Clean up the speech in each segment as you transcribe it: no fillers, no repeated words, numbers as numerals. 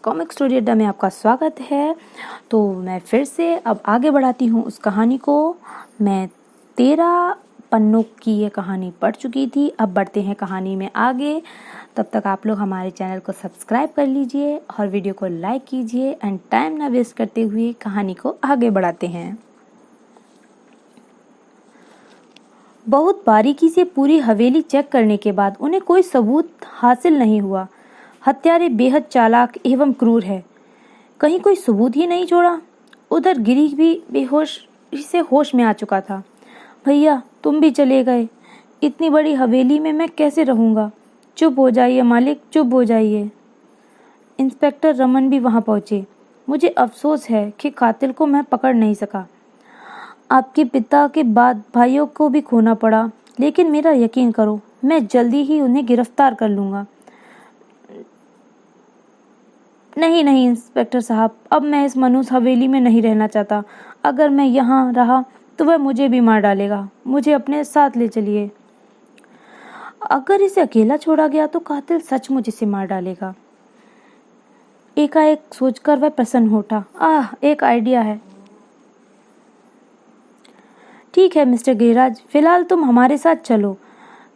Comic story अड्डा में आपका स्वागत है। तो मैं फिर से अब आगे बढ़ाती हूँ उस कहानी को। मैं 13 पन्नों की ये कहानी पढ़ चुकी थी। अब बढ़ते हैं कहानी में आगे। तब तक आप लोग हमारे चैनल को सब्सक्राइब कर लीजिए और वीडियो को लाइक कीजिए एंड टाइम ना वेस्ट करते हुए कहानी को आगे बढ़ाते हैं। बहुत बारीकी से पूरी हवेली चेक करने के बाद उन्हें कोई सबूत हासिल नहीं हुआ। हत्यारे बेहद चालाक एवं क्रूर है, कहीं कोई सबूत ही नहीं छोड़ा। उधर गिरी भी बेहोश से होश में आ चुका था। भैया तुम भी चले गए, इतनी बड़ी हवेली में मैं कैसे रहूँगा। चुप हो जाइए मालिक, चुप हो जाइए। इंस्पेक्टर रमन भी वहाँ पहुँचे। मुझे अफसोस है कि कातिल को मैं पकड़ नहीं सका। आपके पिता के बाद भाइयों को भी खोना पड़ा, लेकिन मेरा यकीन करो, मैं जल्दी ही उन्हें गिरफ्तार कर लूँगा। नहीं इंस्पेक्टर साहब, अब मैं इस मनुष्य हवेली में नहीं रहना चाहता। अगर मैं यहाँ रहा तो वह मुझे भी मार डालेगा। मुझे अपने साथ ले चलिए। अगर इसे अकेला छोड़ा गया तो कातिल सचमुच इसे मार डालेगा। एकाएक सोचकर वह प्रसन्न हो उठा। एक आइडिया है। ठीक है मिस्टर गिरिराज, फिलहाल तुम हमारे साथ चलो।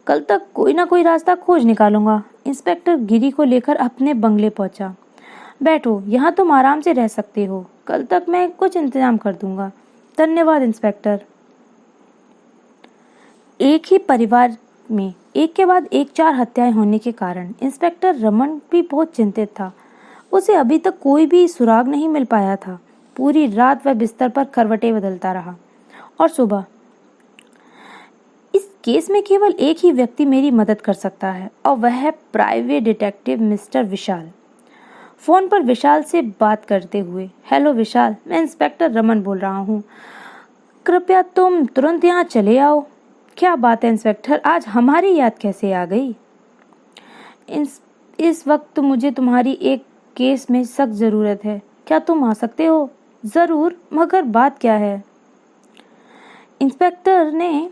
कल तक कोई ना कोई रास्ता खोज निकालूंगा। इंस्पेक्टर गिरी को लेकर अपने बंगले पहुंचा। बैठो, यहाँ तुम आराम से रह सकते हो। कल तक मैं कुछ इंतजाम कर दूंगा। धन्यवाद इंस्पेक्टर। एक ही परिवार में एक के बाद एक 4 हत्याएं होने के कारण इंस्पेक्टर रमन भी बहुत चिंतित था। उसे अभी तक कोई भी सुराग नहीं मिल पाया था। पूरी रात वह बिस्तर पर करवटें बदलता रहा और सुबह, इस केस में केवल एक ही व्यक्ति मेरी मदद कर सकता है और वह है प्राइवेट डिटेक्टिव मिस्टर विशाल। फोन पर विशाल से बात करते हुए, हेलो विशाल, मैं इंस्पेक्टर रमन बोल रहा हूँ। कृपया तुम तुरंत यहाँ चले आओ। क्या बात है इंस्पेक्टर, आज हमारी याद कैसे आ गई? इस वक्त मुझे तुम्हारी एक केस में सख्त ज़रूरत है। क्या तुम आ सकते हो? ज़रूर, मगर बात क्या है? इंस्पेक्टर ने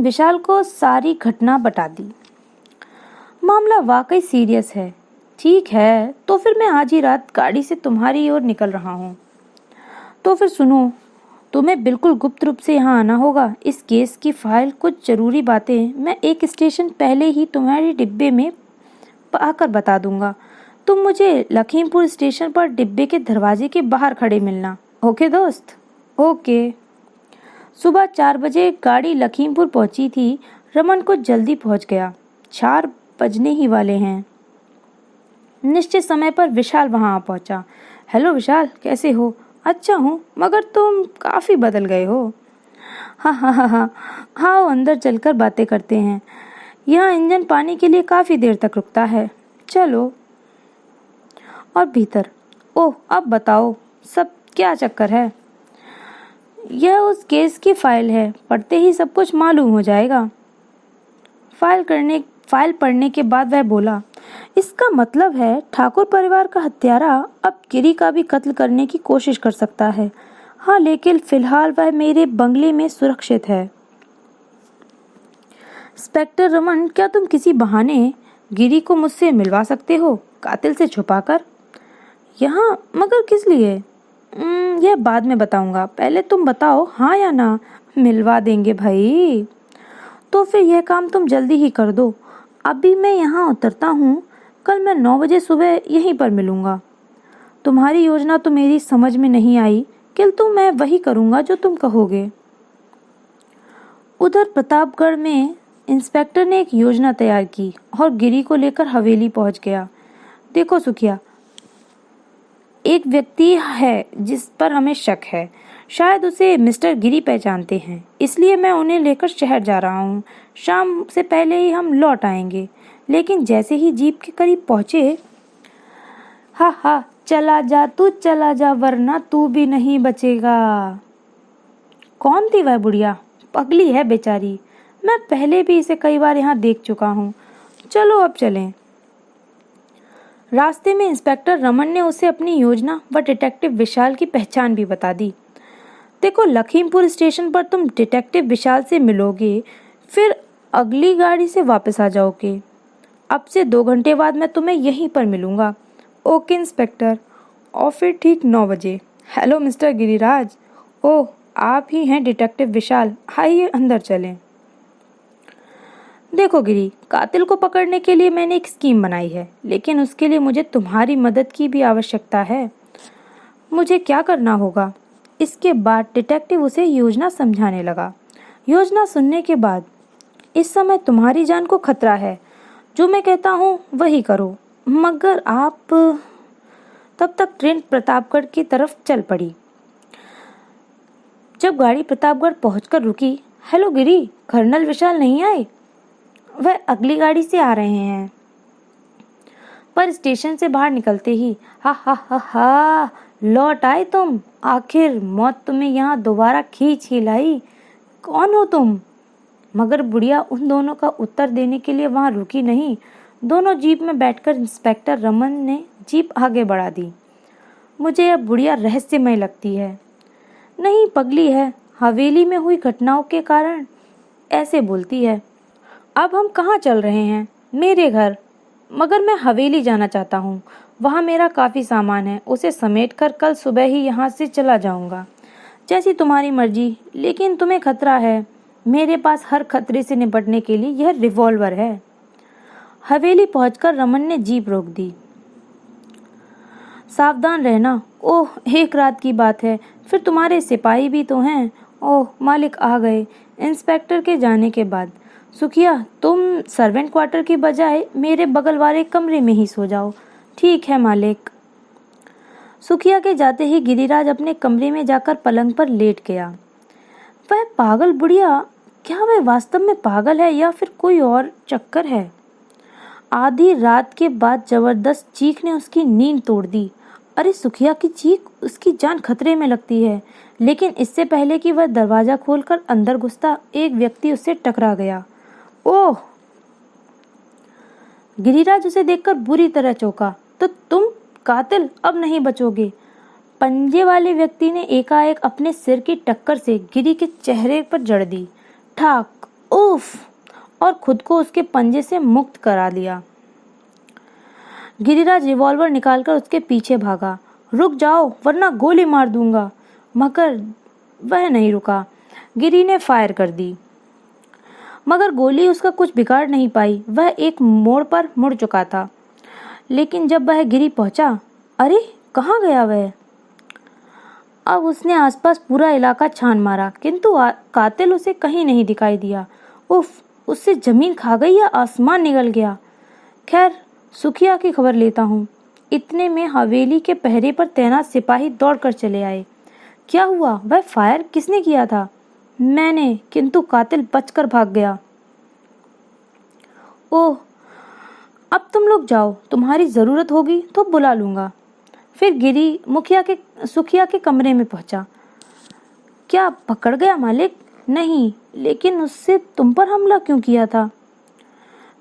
विशाल को सारी घटना बता दी। मामला वाकई सीरियस है। ठीक है, तो फिर मैं आज ही रात गाड़ी से तुम्हारी ओर निकल रहा हूँ। तो फिर सुनो, तुम्हें बिल्कुल गुप्त रूप से यहाँ आना होगा। इस केस की फाइल, कुछ जरूरी बातें मैं एक स्टेशन पहले ही तुम्हारे डिब्बे में आकर बता दूंगा। तुम मुझे लखीमपुर स्टेशन पर डिब्बे के दरवाजे के बाहर खड़े मिलना। ओके दोस्त? ओके। सुबह 4 बजे गाड़ी लखीमपुर पहुंची थी। रमन को जल्दी पहुंच गया। 4 बजने ही वाले हैं। निश्चित समय पर विशाल वहां पहुंचा। हेलो विशाल, कैसे हो? अच्छा हूँ, मगर तुम काफ़ी बदल गए हो। हाँ, अंदर चलकर बातें करते हैं। यहाँ इंजन पानी के लिए काफ़ी देर तक रुकता है। चलो। और भीतर, ओह अब बताओ, सब क्या चक्कर है? यह उस केस की फाइल है, पढ़ते ही सब कुछ मालूम हो जाएगा। फाइल पढ़ने के बाद वह बोला, इसका मतलब है ठाकुर परिवार का हत्यारा अब गिरी का भी कत्ल करने की कोशिश कर सकता है। हाँ, लेकिन फिलहाल वह मेरे बंगले में सुरक्षित है। इंस्पेक्टर रमन, क्या तुम किसी बहाने गिरी को मुझसे मिलवा सकते हो, कातिल से छुपाकर? यहाँ, मगर किस लिए? यह बाद में बताऊंगा, पहले तुम बताओ हाँ या ना। मिलवा देंगे भाई। तो फिर यह काम तुम जल्दी ही कर दो। अभी मैं यहाँ उतरता हूँ, कल मैं 9 बजे सुबह यहीं पर मिलूँगा। तुम्हारी योजना तो मेरी समझ में नहीं आई, किंतु मैं वही करूँगा जो तुम कहोगे। उधर प्रतापगढ़ में इंस्पेक्टर ने एक योजना तैयार की और गिरी को लेकर हवेली पहुँच गया। देखो सुखिया, एक व्यक्ति है जिस पर हमें शक है। शायद उसे मिस्टर गिरी पहचानते हैं, इसलिए मैं उन्हें लेकर शहर जा रहा हूँ। शाम से पहले ही हम लौट आएंगे। लेकिन जैसे ही जीप के करीब पहुँचे, चला जा तू, चला जा, वरना तू भी नहीं बचेगा। कौन थी वह बुढ़िया? पगली है बेचारी। मैं पहले भी इसे कई बार यहाँ देख चुका हूँ। चलो अब चलें। रास्ते में इंस्पेक्टर रमन ने उसे अपनी योजना व डिटेक्टिव विशाल की पहचान भी बता दी। देखो, लखीमपुर स्टेशन पर तुम डिटेक्टिव विशाल से मिलोगे, फिर अगली गाड़ी से वापस आ जाओगे। अब से 2 घंटे बाद मैं तुम्हें यहीं पर मिलूंगा। ओके इंस्पेक्टर, और फिर ठीक 9 बजे। Hello mister Giriraj. ओह, आप ही हैं डिटेक्टिव विशाल, आइए अंदर चलें। देखो गिरी, कातिल को पकड़ने के लिए मैंने एक स्कीम बनाई है, लेकिन उसके लिए मुझे तुम्हारी मदद की भी आवश्यकता है। मुझे क्या करना होगा? इसके बाद डिटेक्टिव उसे योजना समझाने लगा। योजना सुनने के बाद, इस समय तुम्हारी जान को खतरा है, जो मैं कहता हूँ वही करो। मगर आप तब तक ट्रेन प्रतापगढ़ की तरफ चल पड़ी। जब गाड़ी प्रतापगढ़ पहुंचकर रुकी, हेलो गिरी, कर्नल विशाल नहीं आए? वह अगली गाड़ी से आ रहे हैं। पर स्टेशन से बाहर निकलते ही, हा हा हा हा, लौट आए तुम। आखिर मौत तुम्हें यहाँ दोबारा खींच ही लाई। कौन हो तुम? मगर बुढ़िया उन दोनों का उत्तर देने के लिए वहां रुकी नहीं। दोनों जीप में बैठकर इंस्पेक्टर रमन ने जीप आगे बढ़ा दी। मुझे यह बुढ़िया रहस्यमय लगती है। नहीं, पगली है। हवेली में हुई घटनाओं के कारण ऐसे बोलती है। अब हम कहाँ चल रहे हैं? मेरे घर। मगर मैं हवेली जाना चाहता हूँ। वहाँ मेरा काफ़ी सामान है, उसे समेटकर कल सुबह ही यहाँ से चला जाऊँगा। जैसी तुम्हारी मर्जी, लेकिन तुम्हें खतरा है। मेरे पास हर खतरे से निपटने के लिए यह रिवॉल्वर है। हवेली पहुंचकर रमन ने जीप रोक दी। सावधान रहना। ओह, एक रात की बात है, फिर तुम्हारे सिपाही भी तो हैं। ओह, मालिक आ गए। इंस्पेक्टर के जाने के बाद, सुखिया, तुम सर्वेंट क्वार्टर की बजाय मेरे बगल वाले कमरे में ही सो जाओ। ठीक है मालिक। सुखिया के जाते ही गिरिराज अपने कमरे में जाकर पलंग पर लेट गया। वह पागल बुढ़िया, क्या वह वास्तव में पागल है या फिर कोई और चक्कर है? आधी रात के बाद जबरदस्त चीख ने उसकी नींद तोड़ दी। अरे, सुखिया की चीख, उसकी जान खतरे में लगती है। लेकिन इससे पहले कि वह दरवाजा खोलकर अंदर घुसता, एक व्यक्ति उससे टकरा गया। ओह! गिरिराज उसे देखकर बुरी तरह चौंका। तो तुम कातिल, अब नहीं बचोगे। पंजे वाले व्यक्ति ने एकाएक अपने सिर की टक्कर से गिरी के चेहरे पर जड़ दी। ठाक, उफ! और खुद को उसके पंजे से मुक्त करा लिया। गिरिराज रिवॉल्वर निकालकर उसके पीछे भागा। रुक जाओ, वरना गोली मार दूंगा। मगर वह नहीं रुका। गिरी ने फायर कर दी, मगर गोली उसका कुछ बिगाड़ नहीं पाई। वह एक मोड़ पर मुड़ चुका था। लेकिन जब वह गिरी पहुंचा, अरे, कहाँ गया वह? अब उसने आसपास पूरा इलाका छान मारा, किंतु कातिल उसे कहीं नहीं दिखाई दिया। उफ! उससे जमीन खा गई या आसमान निगल गया। खैर, सुखिया की खबर लेता हूँ। इतने में हवेली के पहरे पर तैनात सिपाही दौड़कर चले आए। क्या हुआ? वह फायर किसने किया था? मैंने, किंतु कातिल बचकर भाग गया। ओह, अब तुम लोग जाओ, तुम्हारी जरूरत होगी तो बुला लूंगा। फिर गिरी सुखिया के कमरे में पहुंचा। क्या पकड़ गया मालिक? नहीं, लेकिन उससे तुम पर हमला क्यों किया था?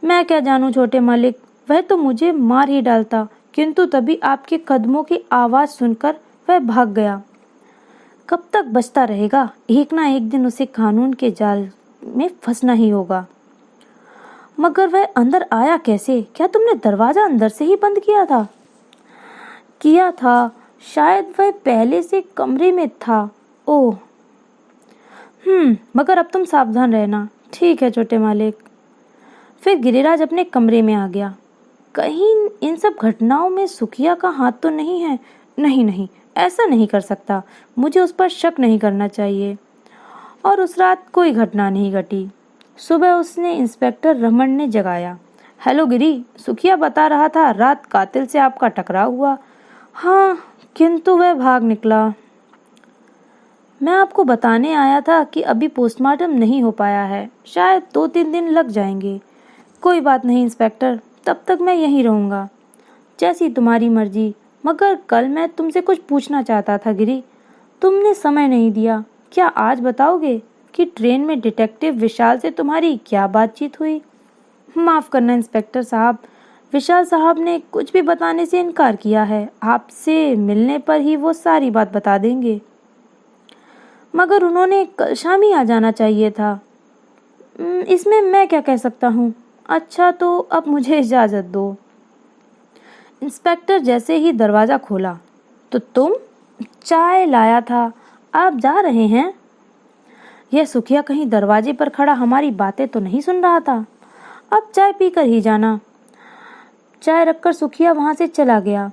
मैं क्या जानूं छोटे मालिक, वह तो मुझे मार ही डालता, किंतु तभी आपके कदमों की आवाज सुनकर वह भाग गया। कब तक बचता रहेगा? एक ना एक दिन उसे कानून के जाल में फंसना ही होगा। मगर वह अंदर आया कैसे? क्या तुमने दरवाजा अंदर से ही बंद किया था? किया था, शायद वह पहले से कमरे में था। ओह, मगर अब तुम सावधान रहना। ठीक है छोटे मालिक। फिर गिरिराज अपने कमरे में आ गया। कहीं इन सब घटनाओं में सुखिया का हाथ तो नहीं है? नहीं, ऐसा नहीं कर सकता। मुझे उस पर शक नहीं करना चाहिए। और उस रात कोई घटना नहीं घटी। सुबह उसने इंस्पेक्टर रमन ने जगाया। हेलो गिरी, सुखिया बता रहा था रात कातिल से आपका टकराव हुआ। हाँ, किंतु वह भाग निकला। मैं आपको बताने आया था कि अभी पोस्टमार्टम नहीं हो पाया है, शायद 2-3 दिन लग जाएंगे। कोई बात नहीं इंस्पेक्टर, तब तक मैं यहीं रहूँगा। जैसी तुम्हारी मर्जी। मगर कल मैं तुमसे कुछ पूछना चाहता था गिरी, तुमने समय नहीं दिया। क्या आज बताओगे कि ट्रेन में डिटेक्टिव विशाल से तुम्हारी क्या बातचीत हुई? माफ़ करना इंस्पेक्टर साहब, विशाल साहब ने कुछ भी बताने से इनकार किया है। आपसे मिलने पर ही वो सारी बात बता देंगे। मगर उन्होंने कल शाम ही आ जाना चाहिए था। इसमें मैं क्या कह सकता हूँ। अच्छा, तो अब मुझे इजाज़त दो। इंस्पेक्टर जैसे ही दरवाज़ा खोला, तो तुम? चाय लाया था, आप जा रहे हैं? यह सुखिया कहीं दरवाजे पर खड़ा हमारी बातें तो नहीं सुन रहा था। अब चाय पीकर ही जाना। चाय रखकर सुखिया वहाँ से चला गया।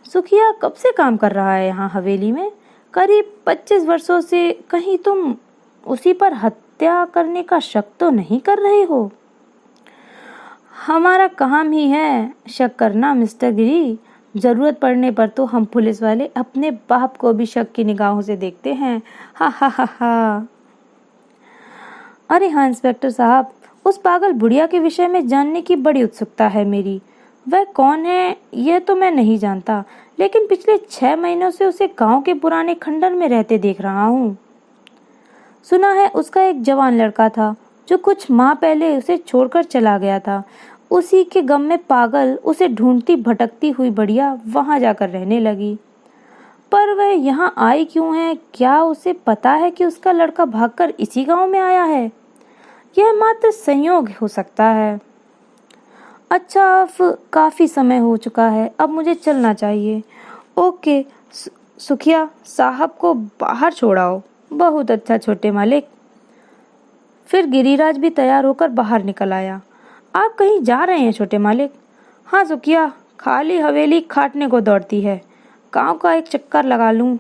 सुखिया कब से काम कर रहा है यहाँ हवेली में? करीब 25 वर्षों से। कहीं तुम उसी पर हत्या करने का शक तो नहीं कर रहे हो? हमारा काम ही है शक करना मिस्टर गिरी। जरूरत पड़ने पर तो हम पुलिस वाले अपने बाप को भी शक की निगाहों से देखते हैं। हा हा हा हा। अरे हाँ इंस्पेक्टर साहब, उस पागल बुढ़िया के विषय में जानने की बड़ी उत्सुकता है मेरी। वह कौन है यह तो मैं नहीं जानता, लेकिन पिछले 6 महीनों से उसे गांव के पुराने खंडर में रहते देख रहा हूँ। सुना है उसका एक जवान लड़का था जो कुछ माह पहले उसे छोड़कर चला गया था। उसी के गम में पागल उसे ढूंढती भटकती हुई बढ़िया वहां जाकर रहने लगी। पर वह यहाँ आई क्यों है? क्या उसे पता है कि उसका लड़का भागकर इसी गांव में आया है? यह मात्र संयोग हो सकता है। अच्छा, अब काफी समय हो चुका है, अब मुझे चलना चाहिए। ओके, सुखिया साहब को बाहर छोड़ाओ। बहुत अच्छा छोटे मालिक। फिर गिरिराज भी तैयार होकर बाहर निकल आया। आप कहीं जा रहे हैं छोटे मालिक? हाँ सुखिया, खाली हवेली खाटने को दौड़ती है। गांव का एक चक्कर लगा लूं,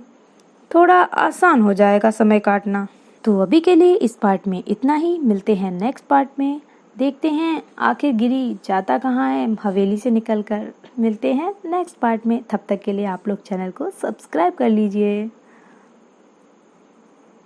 थोड़ा आसान हो जाएगा समय काटना। तो अभी के लिए इस पार्ट में इतना ही। मिलते हैं नेक्स्ट पार्ट में। देखते हैं आखिर गिरी जाता कहाँ है हवेली से निकलकर। मिलते हैं नेक्स्ट पार्ट में। तब तक के लिए आप लोग चैनल को सब्सक्राइब कर लीजिए।